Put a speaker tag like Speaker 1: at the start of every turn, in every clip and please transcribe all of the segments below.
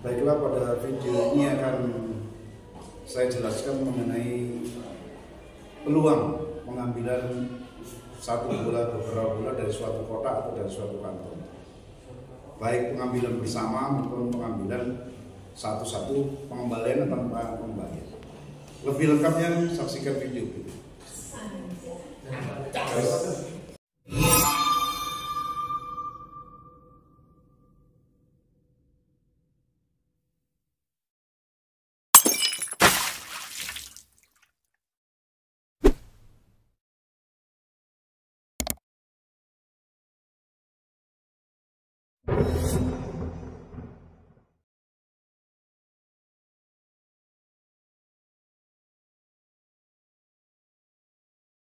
Speaker 1: Baiklah, pada video ini akan saya jelaskan mengenai peluang pengambilan satu bola beberapa bola dari suatu kotak atau dari suatu kantong. Baik pengambilan bersama maupun pengambilan satu-satu, pengembalian atau tanpa pengembalian. Lebih lengkapnya saksikan video ini.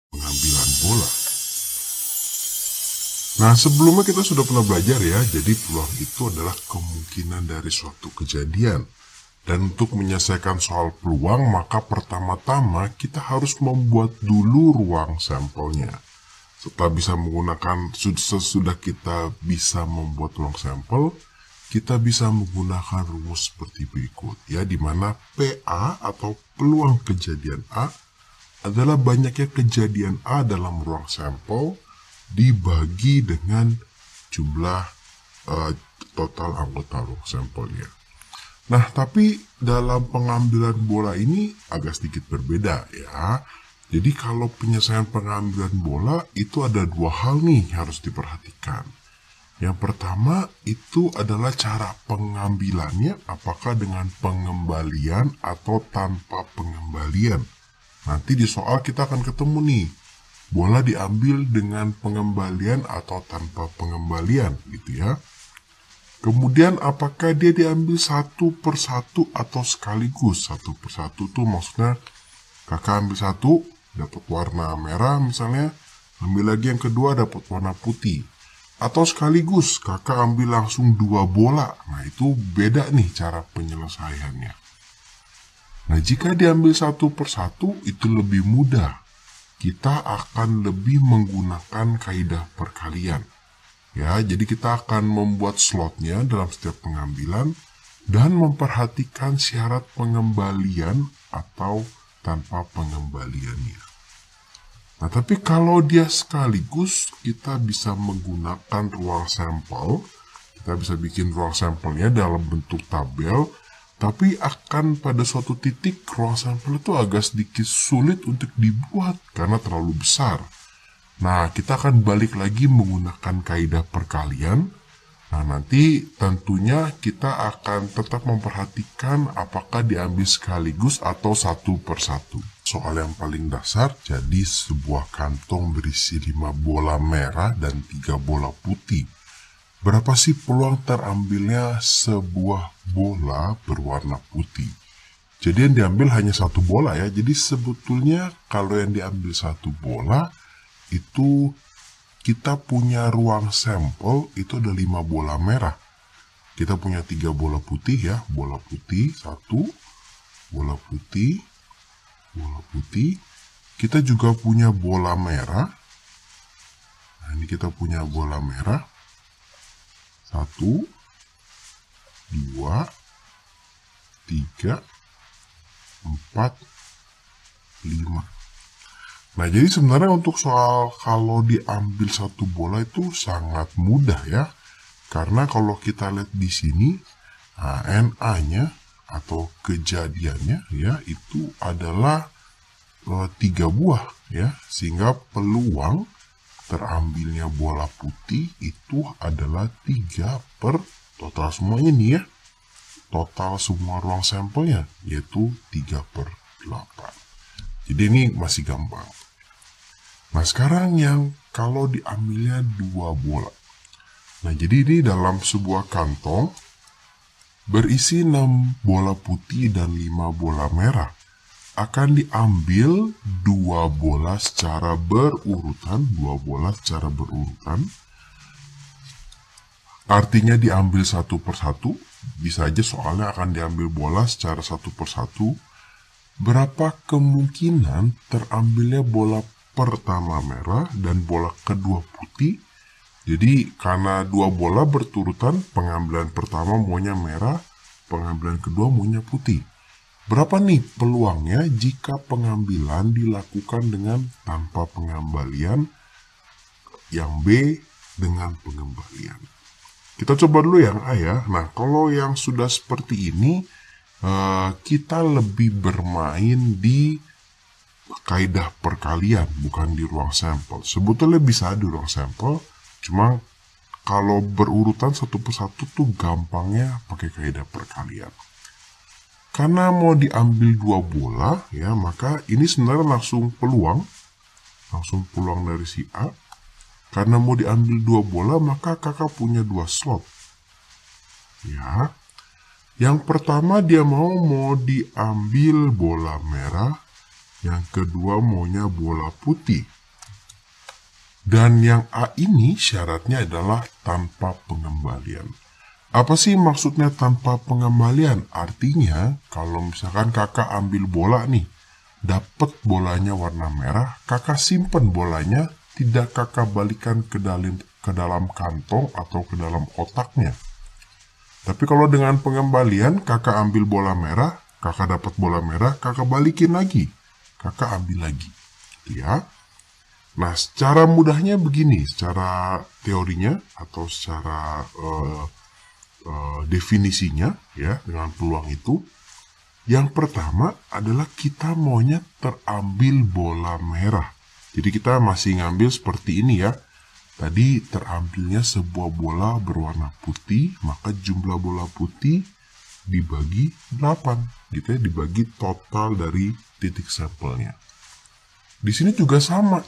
Speaker 2: Pengambilan bola. Nah, sebelumnya kita sudah pernah belajar ya, jadi peluang itu adalah kemungkinan dari suatu kejadian. Dan untuk menyelesaikan soal peluang, maka pertama-tama kita harus membuat dulu ruang sampelnya. Setelah bisa menggunakan, sesudah kita bisa membuat ruang sampel, kita bisa menggunakan rumus seperti berikut, ya, di mana PA atau peluang kejadian A adalah banyaknya kejadian A dalam ruang sampel dibagi dengan jumlah total anggota ruang sampelnya. Nah, tapi dalam pengambilan bola ini agak sedikit berbeda ya. Jadi kalau penyelesaian pengambilan bola itu ada dua hal nih harus diperhatikan. Yang pertama itu adalah cara pengambilannya, apakah dengan pengembalian atau tanpa pengembalian. Nanti di soal kita akan ketemu nih, bola diambil dengan pengembalian atau tanpa pengembalian gitu ya. Kemudian apakah dia diambil satu persatu atau sekaligus. Satu persatu tuh maksudnya kakak ambil satu dapat warna merah misalnya, ambil lagi yang kedua dapat warna putih. Atau sekaligus kakak ambil langsung dua bola. Nah itu beda nih cara penyelesaiannya. Nah, jika diambil satu persatu itu lebih mudah. Kita akan lebih menggunakan kaidah perkalian. Ya, jadi kita akan membuat slotnya dalam setiap pengambilan dan memperhatikan syarat pengembalian atau tanpa pengembaliannya. Nah, tapi kalau dia sekaligus, kita bisa menggunakan ruang sampel. Kita bisa bikin ruang sampelnya dalam bentuk tabel. Tapi akan pada suatu titik ruang sampel itu agak sedikit sulit untuk dibuat karena terlalu besar. Nah, kita akan balik lagi menggunakan kaidah perkalian. Nah, nanti tentunya kita akan tetap memperhatikan apakah diambil sekaligus atau satu persatu. Soal yang paling dasar, jadi sebuah kantong berisi 5 bola merah dan 3 bola putih. Berapa sih peluang terambilnya sebuah bola berwarna putih? Jadi yang diambil hanya satu bola ya. Jadi sebetulnya kalau yang diambil satu bola itu kita punya ruang sampel itu ada 5 bola merah. Kita punya 3 bola putih ya. Bola putih 1, bola putih, bola putih. Kita juga punya bola merah. Nah ini kita punya bola merah. 1, 2, 3, 4, 5. Nah, jadi sebenarnya untuk soal kalau diambil satu bola itu sangat mudah ya. Karena kalau kita lihat di sini, NA-nya atau kejadiannya ya itu adalah 3 buah ya. Sehingga peluang terambilnya bola putih itu adalah 3 per total semuanya nih ya. Total semua ruang sampelnya yaitu 3 per 8. Jadi ini masih gampang. Nah sekarang yang kalau diambilnya 2 bola. Nah jadi ini dalam sebuah kantong berisi 6 bola putih dan 5 bola merah. Akan diambil 2 bola secara berurutan, 2 bola secara berurutan. Artinya diambil satu persatu, bisa aja soalnya akan diambil bola secara satu persatu. Berapa kemungkinan terambilnya bola pertama merah dan bola kedua putih? Jadi karena 2 bola berturutan, pengambilan pertama maunya merah, pengambilan kedua maunya putih. Berapa nih peluangnya jika pengambilan dilakukan dengan tanpa pengembalian, yang B dengan pengembalian? Kita coba dulu yang A ya. Nah, kalau yang sudah seperti ini, kita lebih bermain di kaidah perkalian, bukan di ruang sampel. Sebetulnya bisa di ruang sampel, cuma kalau berurutan satu persatu tuh gampangnya pakai kaidah perkalian. Karena mau diambil 2 bola, ya, maka ini sebenarnya langsung peluang dari si A. Karena mau diambil 2 bola, maka kakak punya 2 slot. Ya, yang pertama dia mau diambil bola merah, yang kedua maunya bola putih. Dan yang A ini syaratnya adalah tanpa pengembalian. Apa sih maksudnya tanpa pengembalian? Artinya kalau misalkan kakak ambil bola nih, dapat bolanya warna merah, kakak simpen bolanya, tidak kakak balikan ke dalam kantong atau ke dalam kotaknya. Tapi kalau dengan pengembalian, kakak ambil bola merah, kakak dapat bola merah, kakak balikin lagi, kakak ambil lagi, ya. Nah, secara mudahnya begini, secara teorinya atau secara definisinya, ya, dengan peluang itu, yang pertama adalah kita maunya terambil bola merah. Jadi kita masih ngambil seperti ini ya. Tadi terambilnya sebuah bola berwarna putih, maka jumlah bola putih dibagi 8, gitu ya, dibagi total dari titik sampelnya. Di sini juga sama.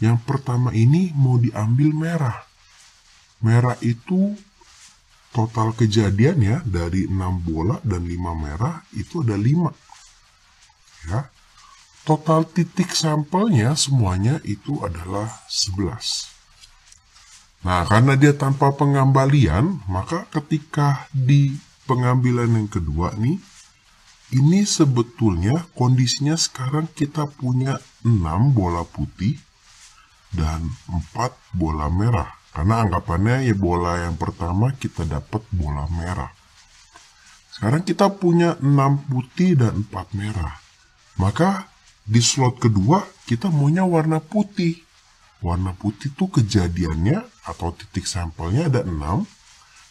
Speaker 2: Yang pertama ini mau diambil merah. Merah itu total kejadiannya dari 6 bola dan 5 merah itu ada 5. Ya. Total titik sampelnya semuanya itu adalah 11. Nah, karena dia tanpa pengembalian, maka ketika di pengambilan yang kedua nih, ini sebetulnya kondisinya sekarang kita punya 6 bola putih dan 4 bola merah. Karena anggapannya ya bola yang pertama kita dapat bola merah. Sekarang kita punya 6 putih dan 4 merah. Maka di slot kedua kita maunya warna putih. Warna putih itu kejadiannya atau titik sampelnya ada 6.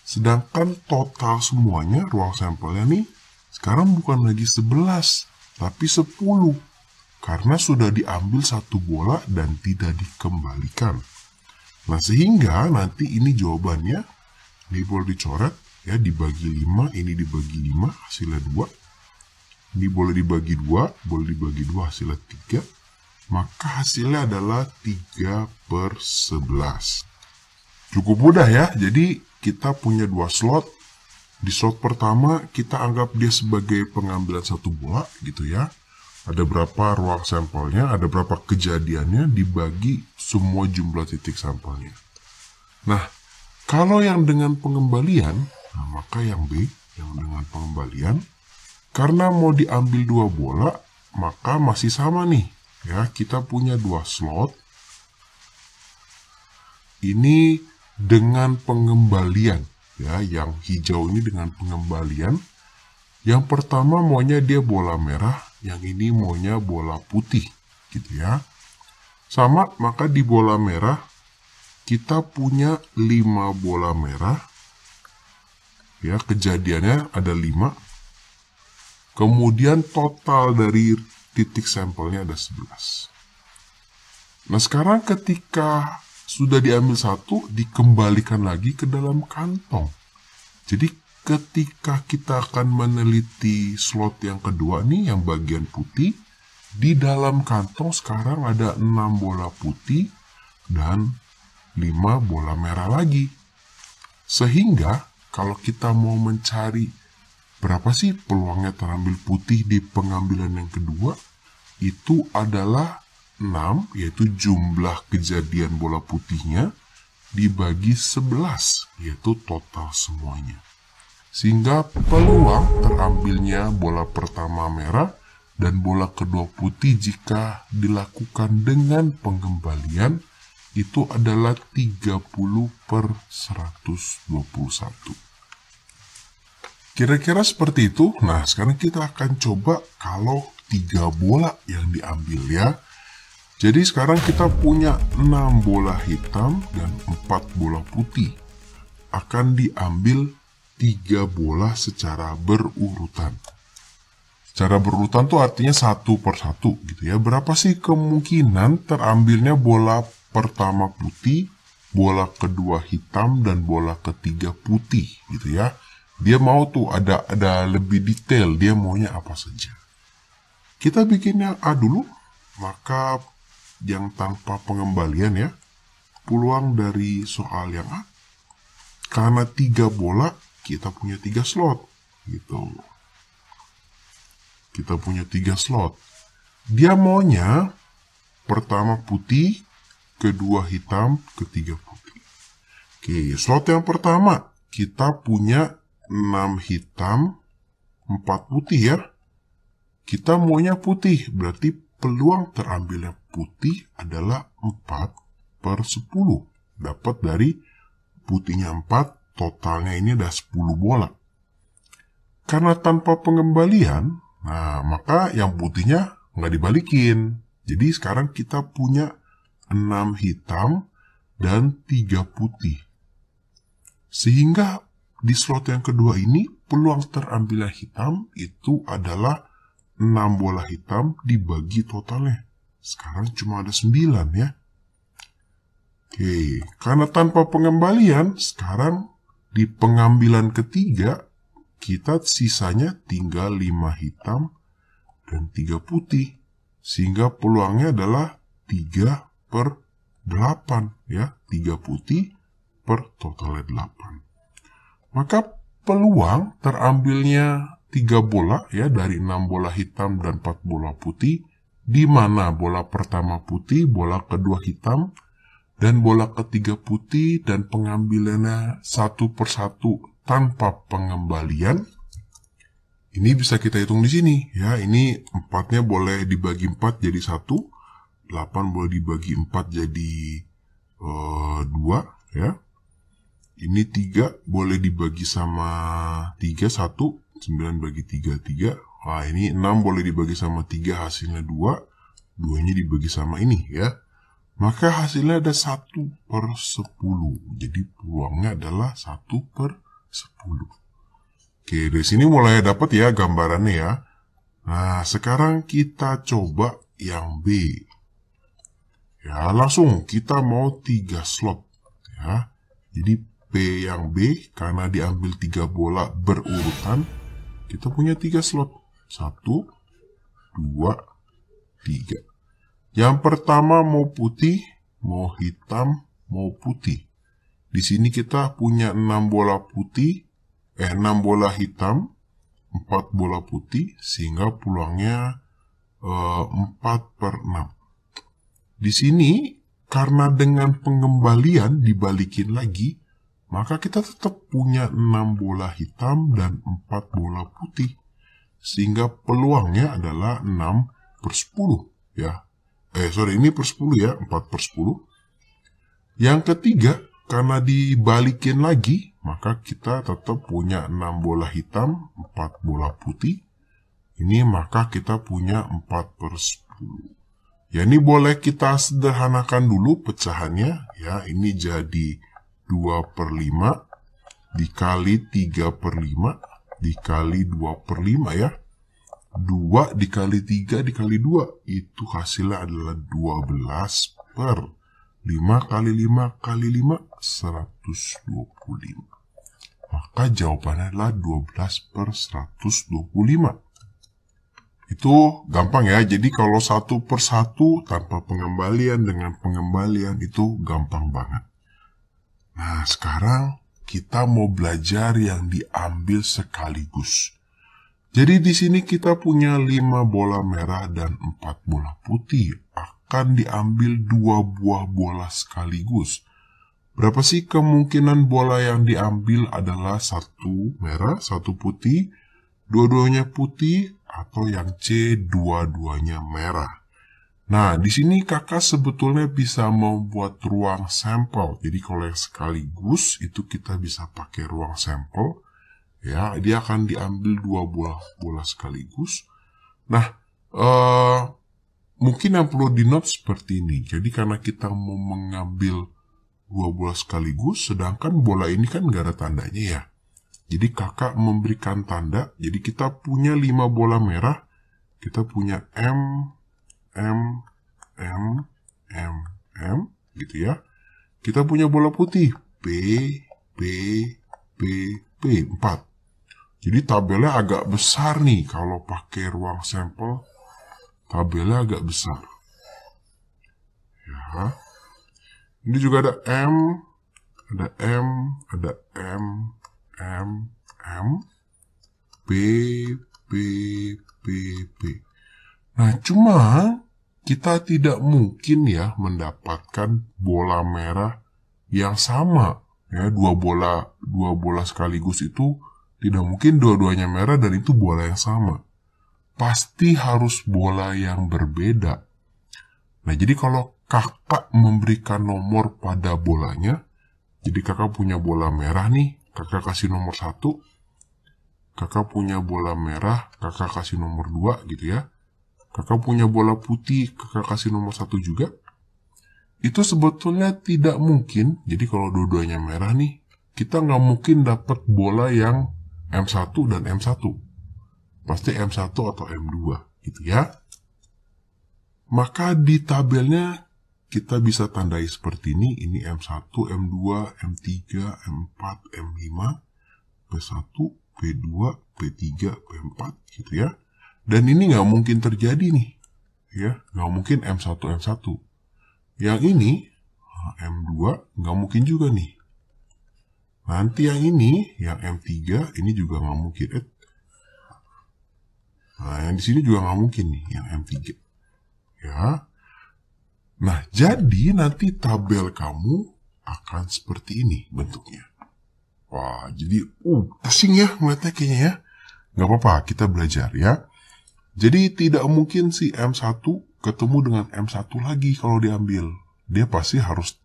Speaker 2: Sedangkan total semuanya ruang sampelnya nih sekarang bukan lagi 11 tapi 10. Karena sudah diambil 1 bola dan tidak dikembalikan. Nah, sehingga nanti ini jawabannya, ini boleh dicoret, ya, dibagi 5, ini dibagi 5, hasilnya 2. Ini boleh dibagi 2, boleh dibagi 2, hasilnya 3. Maka hasilnya adalah 3/11. Cukup mudah ya, jadi kita punya 2 slot. Di slot pertama, kita anggap dia sebagai pengambilan 1 bola, gitu ya. Ada berapa ruang sampelnya, ada berapa kejadiannya, dibagi semua jumlah titik sampelnya. Nah, kalau yang dengan pengembalian, nah maka yang B, yang dengan pengembalian, karena mau diambil 2 bola, maka masih sama nih. Ya, kita punya 2 slot. Ini dengan pengembalian, ya, yang hijau ini dengan pengembalian. Yang pertama maunya dia bola merah, yang ini maunya bola putih, gitu ya. Sama, maka di bola merah kita punya 5 bola merah. Ya, kejadiannya ada 5. Kemudian total dari titik sampelnya ada 11. Nah, sekarang ketika sudah diambil 1, dikembalikan lagi ke dalam kantong. Jadi ketika kita akan meneliti slot yang kedua nih, yang bagian putih, di dalam kantong sekarang ada 6 bola putih dan 5 bola merah lagi. Sehingga kalau kita mau mencari berapa sih peluangnya terambil putih di pengambilan yang kedua, itu adalah 6, yaitu jumlah kejadian bola putihnya, dibagi 11, yaitu total semuanya. Sehingga peluang terambilnya bola pertama merah dan bola kedua putih jika dilakukan dengan pengembalian itu adalah 30/121. Kira-kira seperti itu. Nah, sekarang kita akan coba kalau 3 bola yang diambil ya. Jadi sekarang kita punya 6 bola hitam dan 4 bola putih. Akan diambil 3 bola secara berurutan. Secara berurutan tuh artinya satu per satu gitu ya. Berapa sih kemungkinan terambilnya bola pertama putih, bola kedua hitam, dan bola ketiga putih gitu ya. Dia mau tuh ada lebih detail, dia maunya apa saja. Kita bikin yang A dulu, maka yang tanpa pengembalian ya. Peluang dari soal yang A. Karena 3 bola, kita punya 3 slot gitu. Kita punya 3 slot. Dia maunya pertama putih, kedua hitam, ketiga putih. Oke, slot yang pertama kita punya 6 hitam, 4 putih ya. Kita maunya putih, berarti peluang terambilnya putih adalah 4 per 10. Dapat dari putihnya 4, totalnya ini ada 10 bola. Karena tanpa pengembalian, nah maka yang putihnya nggak dibalikin. Jadi sekarang kita punya 6 hitam dan 3 putih. Sehingga di slot yang kedua ini, peluang terambilnya hitam itu adalah 6 bola hitam dibagi totalnya. Sekarang cuma ada 9 ya. Oke, karena tanpa pengembalian, sekarang di pengambilan ketiga, kita sisanya tinggal 5 hitam dan 3 putih. Sehingga peluangnya adalah 3 per 8 ya. 3 putih per totalnya 8. Maka peluang terambilnya 3 bola ya dari 6 bola hitam dan 4 bola putih, di mana bola pertama putih, bola kedua hitam, dan bola ketiga putih, dan pengambilannya 1 per 1 tanpa pengembalian. Ini bisa kita hitung di sini ya. Ini 4-nya boleh dibagi 4 jadi 1, 8 boleh dibagi 4 jadi 2 ya. Ini 3 boleh dibagi sama 3, 1. 9 bagi 3, 3. Wah, ini 6 boleh dibagi sama 3, hasilnya 2. 2-nya dibagi sama ini ya. Maka hasilnya ada 1 per 10. Jadi peluangnya adalah 1 per 10. Oke, dari sini mulai dapat ya gambarannya ya. Nah, sekarang kita coba yang B. Ya, langsung kita mau 3 slot ya. Jadi B yang B, karena diambil 3 bola berurutan, kita punya 3 slot. 1, 2, 3. Yang pertama mau putih, mau hitam, mau putih. Di sini kita punya 6 bola putih, 6 bola hitam, 4 bola putih, sehingga peluangnya 4 per 6. Di sini, karena dengan pengembalian dibalikin lagi, maka kita tetap punya 6 bola hitam dan 4 bola putih. Sehingga peluangnya adalah 6 per 10 ya. Ini per 10 ya, 4 per 10. Yang ketiga, karena dibalikin lagi, maka kita tetap punya 6 bola hitam, 4 bola putih. Ini maka kita punya 4 per 10. Ya, ini boleh kita sederhanakan dulu pecahannya ya. Ini jadi 2 per 5 dikali 3 per 5 dikali 2 per 5 ya. 2 dikali 3 dikali 2 itu hasilnya adalah 12 per 5 kali 5 kali 5 125. Maka jawabannya adalah 12 per 125. Itu gampang ya. Jadi kalau 1 per 1 tanpa pengembalian dengan pengembalian itu gampang banget. Nah, sekarang kita mau belajar yang diambil sekaligus. Jadi di sini kita punya 5 bola merah dan 4 bola putih. Akan diambil 2 buah bola sekaligus. Berapa sih kemungkinan bola yang diambil adalah 1 merah, 1 putih, dua-duanya putih, atau yang C, dua-duanya merah. Nah, di sini kakak sebetulnya bisa membuat ruang sampel. Jadi kalau yang sekaligus itu kita bisa pakai ruang sampel. ya, dia akan diambil 2 bola sekaligus. Nah, mungkin yang perlu di-note seperti ini. Jadi karena kita mau mengambil 2 bola sekaligus, sedangkan bola ini kan nggak ada tandanya ya. Jadi kakak memberikan tanda, jadi kita punya 5 bola merah, kita punya M, gitu ya. Kita punya bola putih, P, 4. Jadi tabelnya agak besar nih, kalau pakai ruang sampel, tabelnya agak besar. Ya. Ini juga ada M, P. Nah, cuma kita tidak mungkin ya mendapatkan bola merah yang sama. Ya, dua bola sekaligus itu tidak mungkin dua-duanya merah dan itu bola yang sama. Pasti harus bola yang berbeda. Nah, jadi kalau kakak memberikan nomor pada bolanya, jadi kakak punya bola merah nih, kakak kasih nomor 1. Kakak punya bola merah, kakak kasih nomor 2 gitu ya. Kakak punya bola putih, kakak kasih nomor 1 juga. Itu sebetulnya tidak mungkin. Jadi kalau dua-duanya merah nih, kita nggak mungkin dapat bola yang M1 dan M1. Pasti M1 atau M2 gitu ya. Maka di tabelnya kita bisa tandai seperti ini. Ini M1, M2, M3, M4, M5, P1, P2, P3, P4 gitu ya. Dan ini nggak mungkin terjadi nih. Ya, nggak mungkin M1, M1. Yang ini, M2, nggak mungkin juga nih. Nanti yang ini, yang M3, ini juga nggak mungkin. Nah, yang di sini juga nggak mungkin nih, yang M3. Ya. Nah, jadi nanti tabel kamu akan seperti ini bentuknya. Wah, jadi pusing ya melihatnya kayaknya ya. Nggak apa-apa, kita belajar ya. Jadi tidak mungkin si M1 ketemu dengan M1 lagi kalau diambil. Dia pasti harus,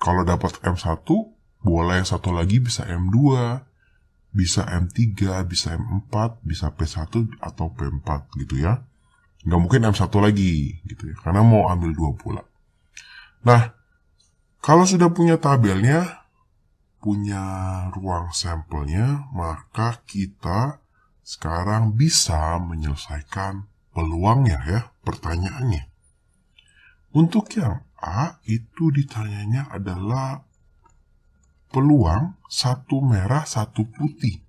Speaker 2: kalau dapat M1, bola yang satu lagi bisa M2, bisa M3, bisa M4, bisa P1 atau P4 gitu ya. Nggak mungkin M1 lagi gitu ya, karena mau ambil 2 bola. Nah, kalau sudah punya tabelnya, punya ruang sampelnya, maka kita sekarang bisa menyelesaikan peluangnya ya, pertanyaannya. Untuk yang A, itu ditanyanya adalah peluang 1 merah, 1 putih.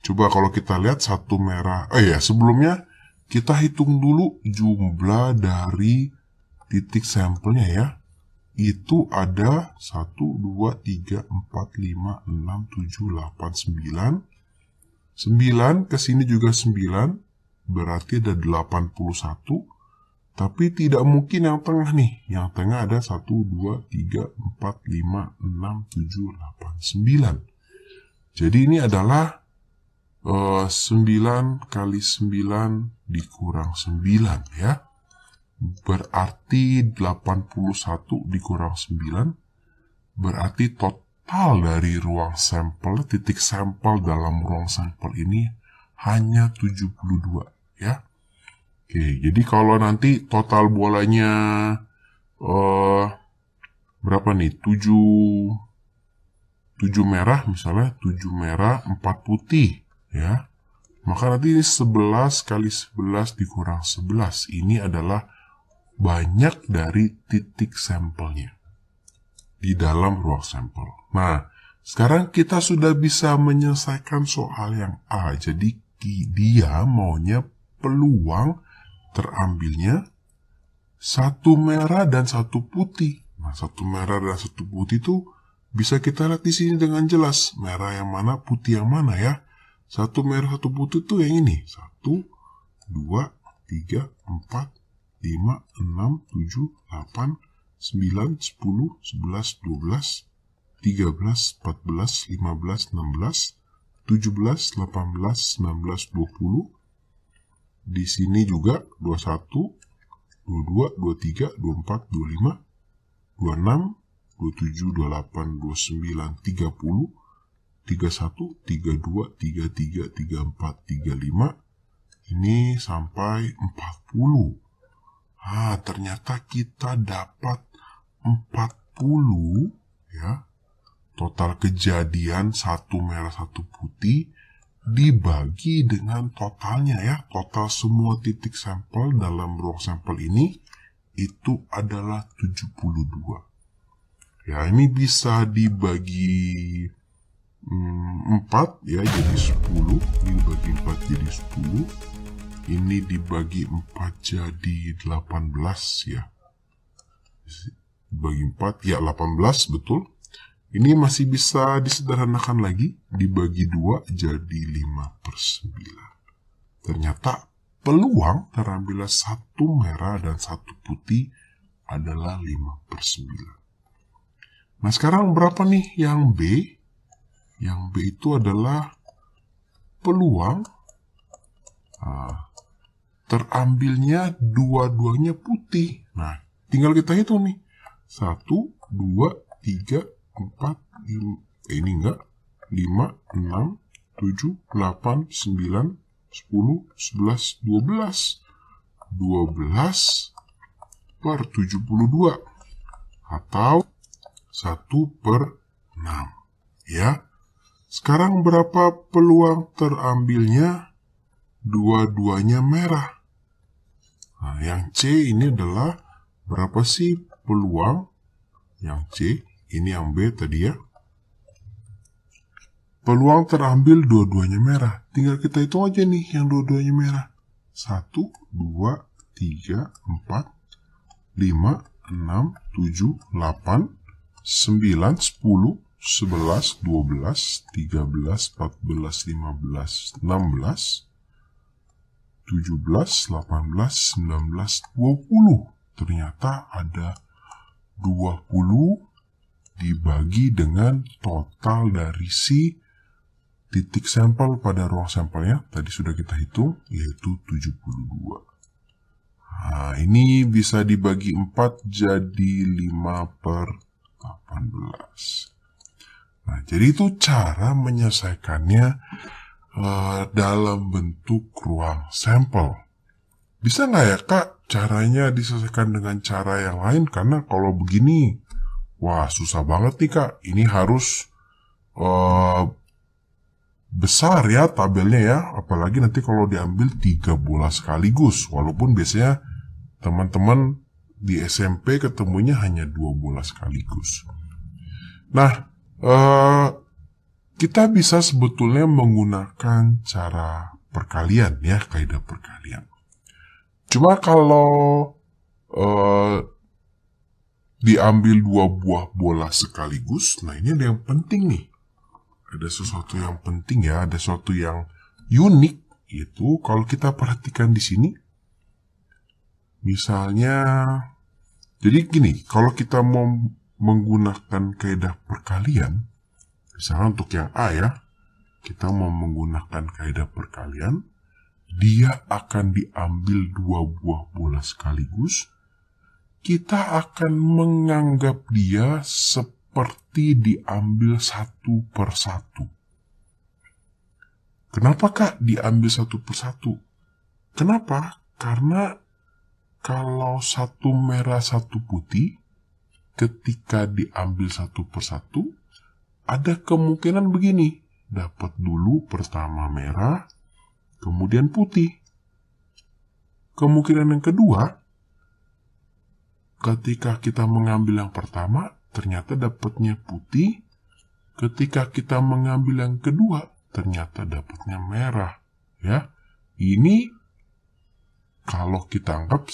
Speaker 2: Coba kalau kita lihat 1 merah, sebelumnya kita hitung dulu jumlah dari titik sampelnya ya. Itu ada 1, 2, 3, 4, 5, 6, 7, 8, 9. 9 kesini juga 9, berarti ada 81. Tapi tidak mungkin yang tengah nih. Yang tengah ada 1, 2, 3, 4, 5, 6, 7, 8, 9. Jadi ini adalah 9 kali 9 dikurang 9 ya. Berarti 81 dikurang 9. Berarti total dari ruang sampel, titik sampel dalam ruang sampel ini hanya 72 ya. Oke, jadi kalau nanti total bolanya berapa nih? 7 merah misalnya, 7 merah, 4 putih ya. Maka nanti 11 kali 11 dikurang 11. Ini adalah banyak dari titik sampelnya di dalam ruang sampel. Nah, sekarang kita sudah bisa menyelesaikan soal yang A. Jadi dia maunya peluang terambilnya 1 merah dan 1 putih. Nah, 1 merah dan 1 putih itu bisa kita lihat di sini dengan jelas. Merah yang mana, putih yang mana ya. 1 merah, 1 putih itu yang ini. 1, 2, 3, 4, 5, 6, 7, 8, 9, 10, 11, 12, 13, 14, 15, 16, 17, 18, 19, 20. Di sini juga 21, 22, 23, 24, 25, 26, 27, 28, 29, 30, 31, 32, 33, 34, 35. Ini sampai 40. Ternyata kita dapat 40 ya. Total kejadian 1 merah 1 putih dibagi dengan totalnya ya. Total semua titik sampel dalam ruang sampel ini itu adalah 72. Ya, ini bisa dibagi 4 ya, jadi 10. Ini dibagi 4 jadi 10. Ini dibagi 4 jadi 18 ya. Dibagi 4 ya 18, betul. Ini masih bisa disederhanakan lagi, dibagi 2 jadi 5/9. Ternyata peluang terambilnya 1 merah dan 1 putih adalah 5/9. Nah, sekarang berapa nih yang B? Yang B itu adalah peluang terambilnya dua-duanya putih. Nah, tinggal kita hitung nih. 1, 2, 3, 4, 5, ini enggak, 5, 6, 7, 8, 9, 10, 11, 12. 12 per 72. Atau 1/6. Ya. Sekarang berapa peluang terambilnya dua-duanya merah? Nah, yang C ini adalah berapa sih peluang? Yang C, ini yang B tadi ya. Peluang terambil dua-duanya merah. Tinggal kita hitung aja nih yang dua-duanya merah. 1, 2, 3, 4, 5, 6, 7, 8, 9, 10, 11, 12, 13, 14, 15, 16, 17, 18, 19, 20. Ternyata ada 20 dibagi dengan total dari si titik sampel pada ruang sampelnya. Tadi sudah kita hitung, yaitu 72. Nah, ini bisa dibagi 4 jadi 5/18. Nah, jadi itu cara menyelesaikannya dalam bentuk ruang sampel. Bisa nggak ya Kak caranya diselesaikan dengan cara yang lain? Karena kalau begini, wah susah banget nih Kak. Ini harus besar ya tabelnya ya. Apalagi nanti kalau diambil 3 bola sekaligus. Walaupun biasanya teman-teman di SMP ketemunya hanya 2 bola sekaligus. Nah, kita bisa sebetulnya menggunakan cara perkalian ya, kaidah perkalian. Cuma kalau diambil 2 buah bola sekaligus, nah ini ada yang penting nih. Ada sesuatu yang penting ya, ada sesuatu yang unik. Itu kalau kita perhatikan di sini, misalnya, jadi gini, kalau kita mau menggunakan kaidah perkalian, misalnya untuk yang A ya, kita mau menggunakan kaidah perkalian, dia akan diambil 2 buah bola sekaligus, kita akan menganggap dia seperti diambil 1 per 1. Kenapa Kak diambil 1 per 1? Kenapa? Karena kalau 1 merah 1 putih, ketika diambil 1 per 1, ada kemungkinan begini. Dapat dulu pertama merah, kemudian putih. Kemungkinan yang kedua, ketika kita mengambil yang pertama, ternyata dapatnya putih. Ketika kita mengambil yang kedua, ternyata dapatnya merah. Ya, ini kalau kita anggap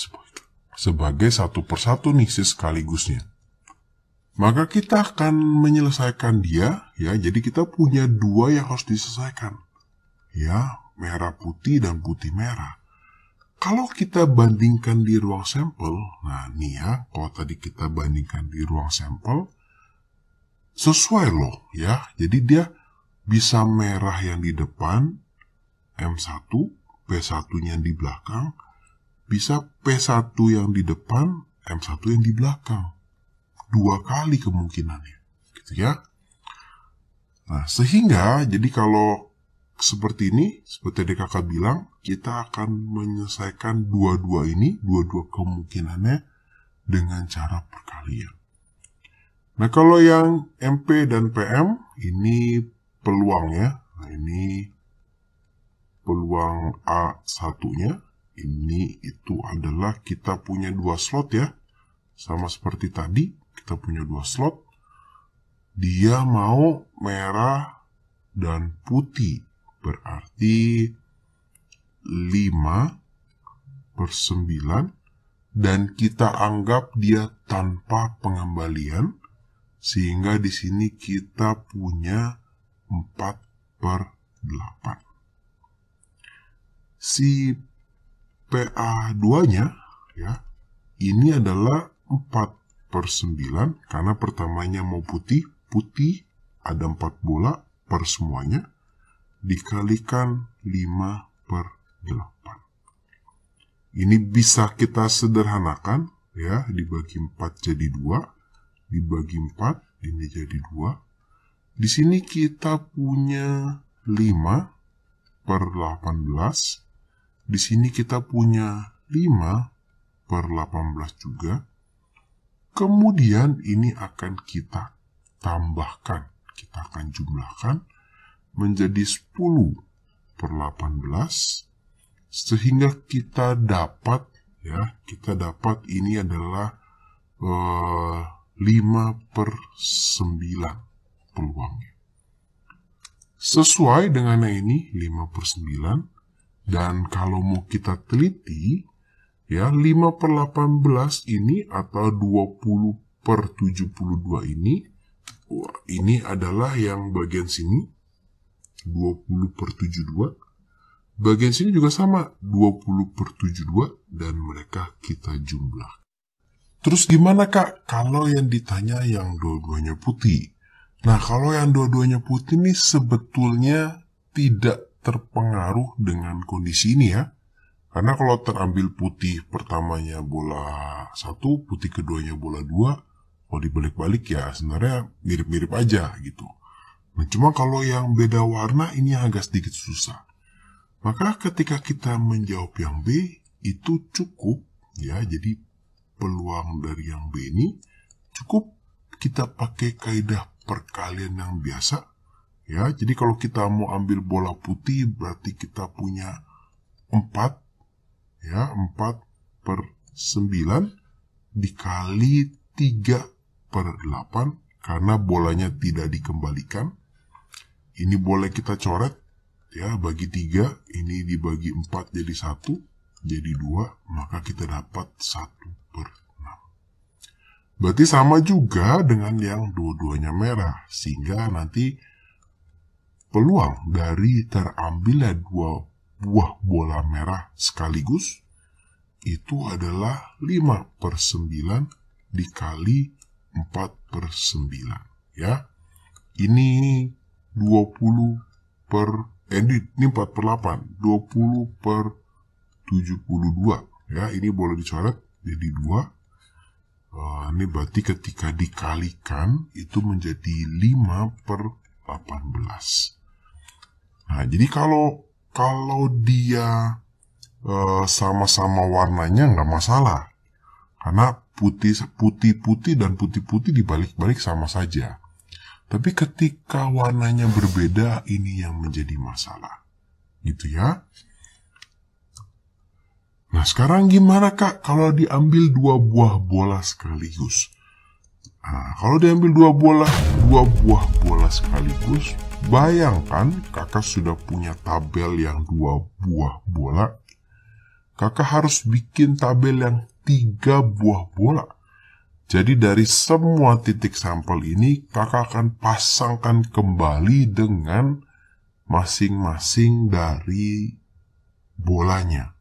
Speaker 2: sebagai 1 per 1 nih sekaligusnya. Maka kita akan menyelesaikan dia, ya. Jadi kita punya 2 yang harus diselesaikan, ya, merah putih dan putih merah. Kalau kita bandingkan di ruang sampel, nah nih ya, kalau tadi kita bandingkan di ruang sampel, sesuai loh, ya. Jadi dia bisa merah yang di depan, M1, P1-nya di belakang, bisa P1 yang di depan, M1 yang di belakang. 2 kali kemungkinannya, gitu ya. Nah, sehingga jadi kalau seperti ini, seperti yang kakak bilang, kita akan menyelesaikan dua-dua kemungkinannya dengan cara perkalian. Nah, kalau yang MP dan PM, ini peluangnya. Nah, ini peluang A1-nya. Ini itu adalah kita punya 2 slot ya. Sama seperti tadi, kita punya 2 slot. Dia mau merah dan putih. Berarti 5/9. Dan kita anggap dia tanpa pengembalian. Sehingga di sini kita punya 4/8. Si PA2-nya ya, ini adalah 4/9 karena pertamanya mau putih ada 4 bola per semuanya dikalikan 5/8. Ini bisa kita sederhanakan ya, dibagi 4 jadi 2, dibagi 4 ini jadi 2. Di sini kita punya 5/18. Di sini kita punya 5/18 juga. Kemudian ini akan kita tambahkan. Kita akan jumlahkan menjadi 10/18. Sehingga kita dapat ini adalah 5/9 peluangnya. Sesuai dengan ini 5/9. Dan kalau mau kita teliti, ya 5/18 ini atau 20/72 ini adalah yang bagian sini, 20/72. Bagian sini juga sama, 20/72, dan mereka kita jumlah. Terus gimana kak kalau yang ditanya yang dua-duanya putih? Nah, kalau yang dua-duanya putih ini sebetulnya tidak terpengaruh dengan kondisi ini ya. Karena kalau terambil putih pertamanya bola 1, putih keduanya bola 2, kalau dibalik-balik ya sebenarnya mirip-mirip aja gitu. Nah, cuma kalau yang beda warna ini agak sedikit susah. Maka ketika kita menjawab yang B itu cukup ya, jadi peluang dari yang B ini cukup kita pakai kaidah perkalian yang biasa. Ya, jadi kalau kita mau ambil bola putih berarti kita punya 4 ya, 4/9 dikali 3/8 karena bolanya tidak dikembalikan. Ini boleh kita coret ya, bagi 3, ini dibagi 4 jadi 1, jadi 2, maka kita dapat 1/6. Berarti sama juga dengan yang dua-duanya merah, sehingga nanti peluang dari terambilnya 2 buah bola merah sekaligus itu adalah 5/9 dikali 4/9 ya. Ini 4/8, 20/72 ya. Ini boleh dicoret jadi 2. Ini berarti ketika dikalikan itu menjadi 5/18. Nah, jadi kalau dia sama-sama warnanya nggak masalah. Karena putih-putih dan putih-putih dibalik-balik sama saja. Tapi ketika warnanya berbeda, ini yang menjadi masalah. Gitu ya. Nah, sekarang gimana kak kalau diambil 2 buah bola sekaligus? Nah, kalau diambil 2 buah bola sekaligus, bayangkan kakak sudah punya tabel yang 2 buah bola. Kakak harus bikin tabel yang 3 buah bola. Jadi dari semua titik sampel ini, kakak akan pasangkan kembali dengan masing-masing dari bolanya.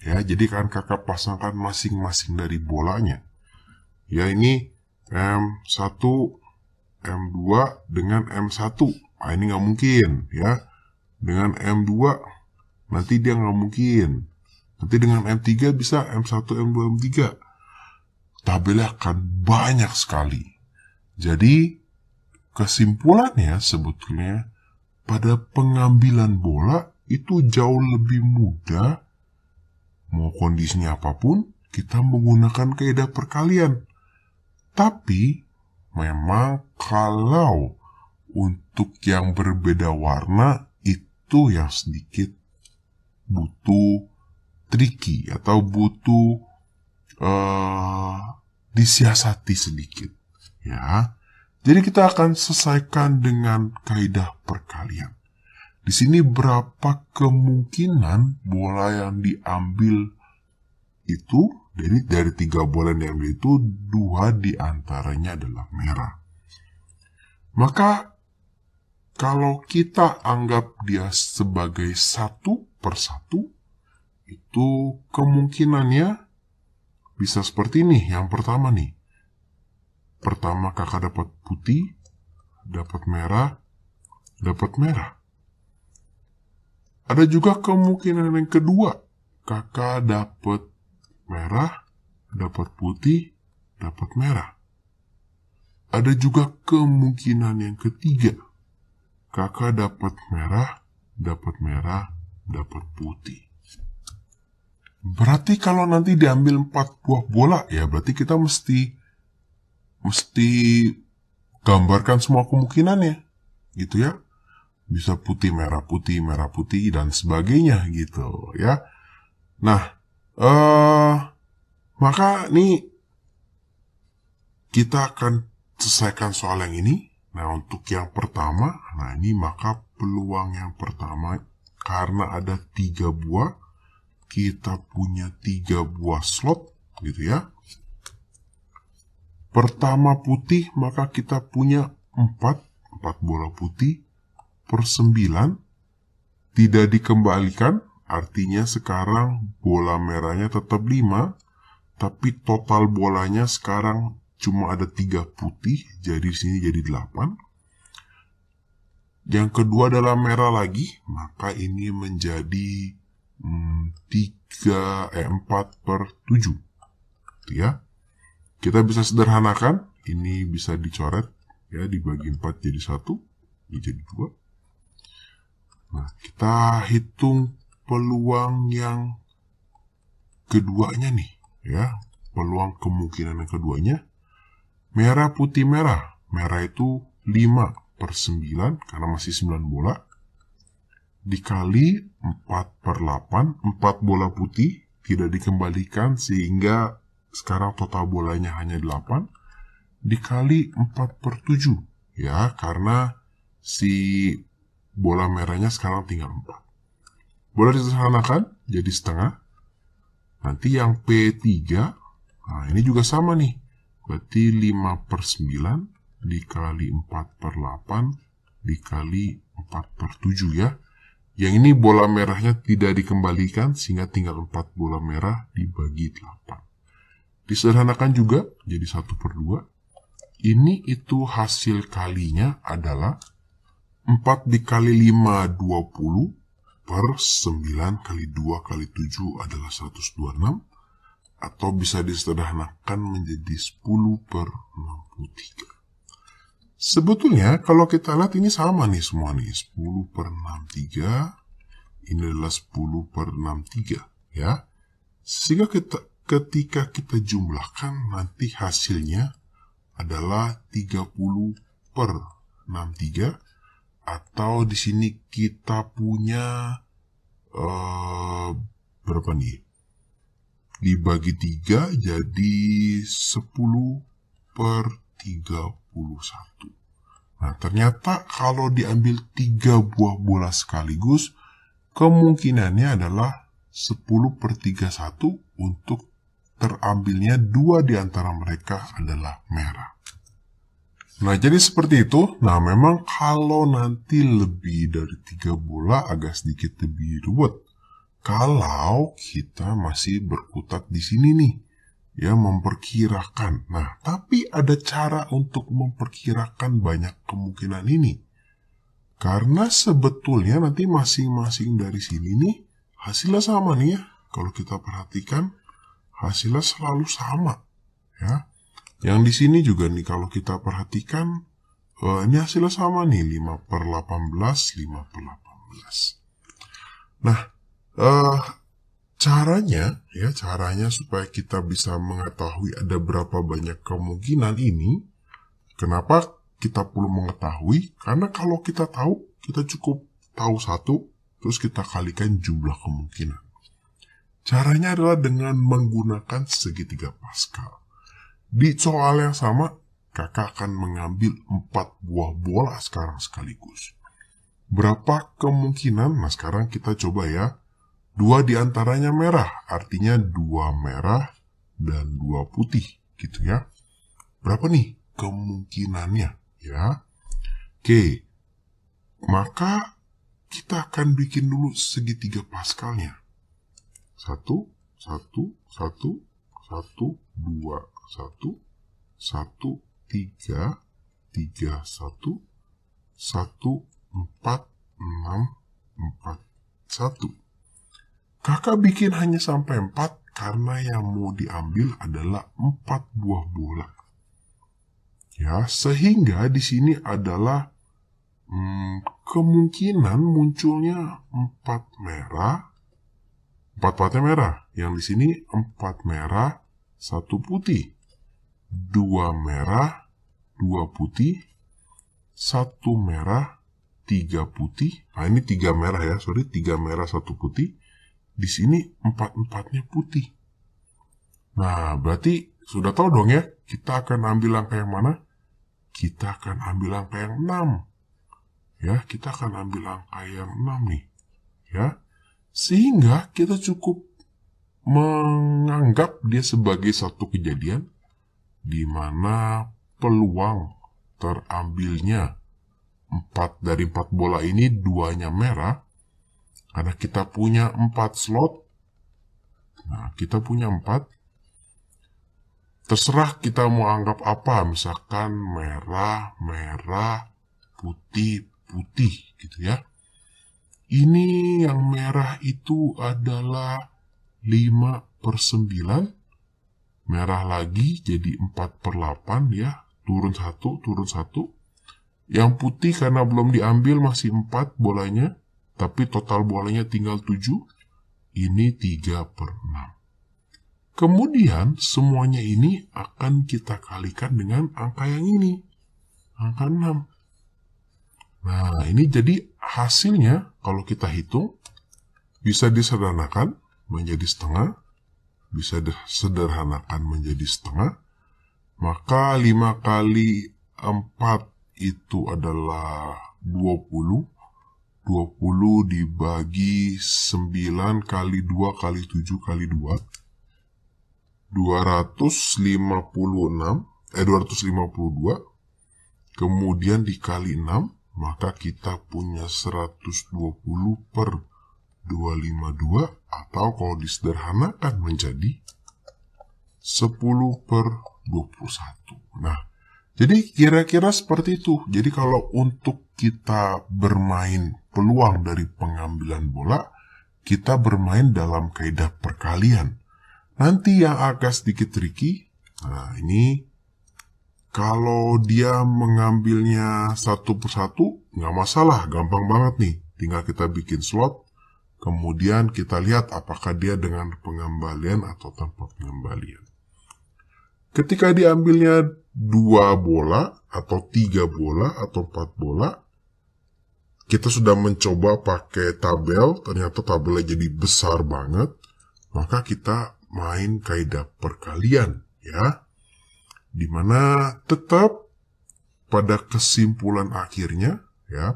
Speaker 2: Ya, jadi kan kakak pasangkan masing-masing dari bolanya. Ya, ini M1, M2 dengan M1. Nah, ini nggak mungkin ya. Dengan M2 nanti dia nggak mungkin. Nanti dengan M3 bisa M1, M2, M3. Tabelnya akan banyak sekali. Jadi kesimpulannya sebetulnya pada pengambilan bola itu jauh lebih mudah. Mau kondisinya apapun, kita menggunakan kaidah perkalian. Tapi memang kalau untuk yang berbeda warna itu yang sedikit butuh tricky atau butuh disiasati sedikit, ya. Jadi kita akan selesaikan dengan kaidah perkalian. Di sini berapa kemungkinan bola yang diambil itu, dari 3 bola yang diambil itu 2 diantaranya adalah merah. Maka kalau kita anggap dia sebagai 1/1, itu kemungkinannya bisa seperti ini. Yang pertama nih. Pertama kakak dapat putih, dapat merah, dapat merah. Ada juga kemungkinan yang kedua. Kakak dapat merah, dapat putih, dapat merah. Ada juga kemungkinan yang ketiga. Kakak dapat merah, dapat putih. Berarti kalau nanti diambil 4 buah bola, ya berarti kita mesti gambarkan semua kemungkinannya, gitu ya. Bisa putih, merah, putih, dan sebagainya, gitu ya. Nah, maka nih kita akan selesaikan soal yang ini. Nah, untuk yang pertama, maka peluang yang pertama, karena ada 3 buah, kita punya 3 buah slot, gitu ya. Pertama putih, maka kita punya 4 bola putih per 9, tidak dikembalikan, artinya sekarang bola merahnya tetap 5, tapi total bolanya sekarang cuma ada 3 putih, jadi di sini jadi 8. Yang kedua adalah merah lagi, maka ini menjadi 4/7, ya. Kita bisa sederhanakan, ini bisa dicoret, ya, dibagi 4 jadi 1, ini jadi 2. Nah, kita hitung peluang yang keduanya nih, ya, peluang kemungkinan yang keduanya. Merah, putih, merah. Merah itu 5/9, karena masih 9 bola. Dikali 4/8, 4 bola putih, tidak dikembalikan, sehingga sekarang total bolanya hanya 8. Dikali 4/7, ya, karena si bola merahnya sekarang tinggal 4. Boleh disederhanakan, jadi setengah. Nanti yang P3, nah ini juga sama nih. Berarti 5/9 dikali 4/8 dikali 4/7 ya. Yang ini bola merahnya tidak dikembalikan sehingga tinggal 4 bola merah dibagi 8. Disederhanakan juga jadi 1/2. Ini itu hasil kalinya adalah 4 dikali 5 20 per 9 kali 2 kali 7 adalah 126. Atau bisa disederhanakan menjadi 10/63. Sebetulnya kalau kita lihat ini sama nih semua nih. 10/63. Ini adalah 10/63 ya. Sehingga ketika kita jumlahkan nanti hasilnya adalah 30/63. Atau di sini kita punya berapa nih? Dibagi 3 jadi 10/31. Nah, ternyata kalau diambil 3 buah bola sekaligus, kemungkinannya adalah 10/31 untuk terambilnya 2 di antara mereka adalah merah. Nah, jadi seperti itu. Nah, memang kalau nanti lebih dari 3 bola agak sedikit lebih ruwet. Kalau kita masih berkutat di sini nih, ya, memperkirakan. Nah, tapi ada cara untuk memperkirakan banyak kemungkinan ini. Karena sebetulnya nanti masing-masing dari sini nih, hasilnya sama nih ya. Kalau kita perhatikan, hasilnya selalu sama, ya. Yang di sini juga nih, kalau kita perhatikan, ini hasilnya sama nih, 5/18, 5/18. Nah, caranya supaya kita bisa mengetahui ada berapa banyak kemungkinan ini. Kenapa kita perlu mengetahui? Karena kalau kita tahu, kita cukup tahu satu, terus kita kalikan jumlah kemungkinan. Caranya adalah dengan menggunakan segitiga Pascal. Di soal yang sama, kakak akan mengambil 4 buah bola sekarang sekaligus. Berapa kemungkinan? Nah, sekarang kita coba ya. 2 diantaranya merah, artinya 2 merah dan 2 putih, gitu ya. Berapa nih kemungkinannya, ya? Oke, maka kita akan bikin dulu segitiga Pascalnya. 1, 1, 1, 1, 2, 1, 1, 3, 3, 1, 1, 4, 6, 4, 1. Kakak bikin hanya sampai 4 karena yang mau diambil adalah 4 buah bola. Ya, sehingga di sini adalah kemungkinan munculnya 4 merah. 4-4-nya merah. Yang di sini 4 merah, 1 putih. 2 merah, 2 putih. 1 merah, 3 putih. Nah, ini 3 merah ya, 3 merah, 1 putih. Di sini 4-4-nya putih. Nah, berarti sudah tahu dong ya, kita akan ambil angka yang mana? Kita akan ambil angka yang 6. Ya, kita akan ambil angka yang 6 nih. Ya, sehingga kita cukup menganggap dia sebagai satu kejadian di mana peluang terambilnya 4 dari 4 bola ini 2-nya merah. Karena kita punya 4 slot. Nah, kita punya 4. Terserah kita mau anggap apa. Misalkan merah, merah, putih, putih gitu ya. Ini yang merah itu adalah 5/9. Merah lagi jadi 4/8 ya. Turun 1, turun 1. Yang putih karena belum diambil masih 4 bolanya. Tapi total bolanya tinggal 7. Ini 3/6. Kemudian semuanya ini akan kita kalikan dengan angka yang ini. Angka 6. Nah, ini jadi hasilnya kalau kita hitung bisa disederhanakan menjadi setengah. Bisa disederhanakan menjadi setengah. Maka 5 kali 4 itu adalah 20. 20 dibagi 9 kali 2 kali 7 kali 2. 252. Kemudian dikali 6. Maka kita punya 120/252. Atau kalau disederhanakan menjadi 10/21. Nah, jadi kira-kira seperti itu. Jadi kalau untuk kita bermain peluang dari pengambilan bola, kita bermain dalam kaidah perkalian. Nanti yang agak sedikit tricky, nah ini kalau dia mengambilnya 1 persatu, nggak masalah, gampang banget nih. Tinggal kita bikin slot, kemudian kita lihat apakah dia dengan pengembalian atau tanpa pengembalian. Ketika diambilnya 2 bola, atau 3 bola, atau 4 bola, kita sudah mencoba pakai tabel, ternyata tabelnya jadi besar banget, maka kita main kaidah perkalian, ya. Dimana tetap pada kesimpulan akhirnya, ya,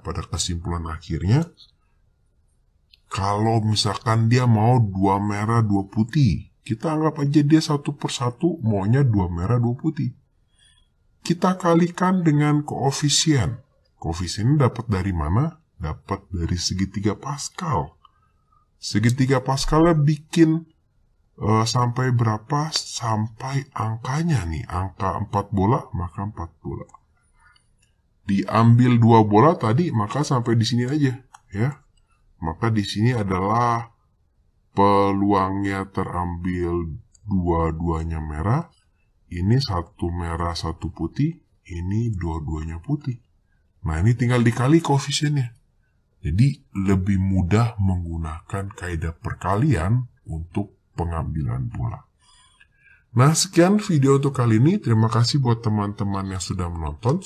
Speaker 2: kalau misalkan dia mau 2 merah, 2 putih, kita anggap aja dia 1 persatu maunya 2 merah, 2 putih. Kita kalikan dengan koefisien. Koefisien dapat dari mana? Dapat dari segitiga Pascal. Segitiga Pascalnya bikin sampai berapa? Sampai angkanya nih. Angka 4 bola, maka 4 bola. Diambil 2 bola tadi, maka sampai di sini aja. Ya. Maka di sini adalah peluangnya terambil 2-duanya merah. Ini 1 merah, 1 putih. Ini 2-duanya putih. Nah, ini tinggal dikali koefisiennya. Jadi, lebih mudah menggunakan kaidah perkalian untuk pengambilan bola. Nah, sekian video untuk kali ini. Terima kasih buat teman-teman yang sudah menonton.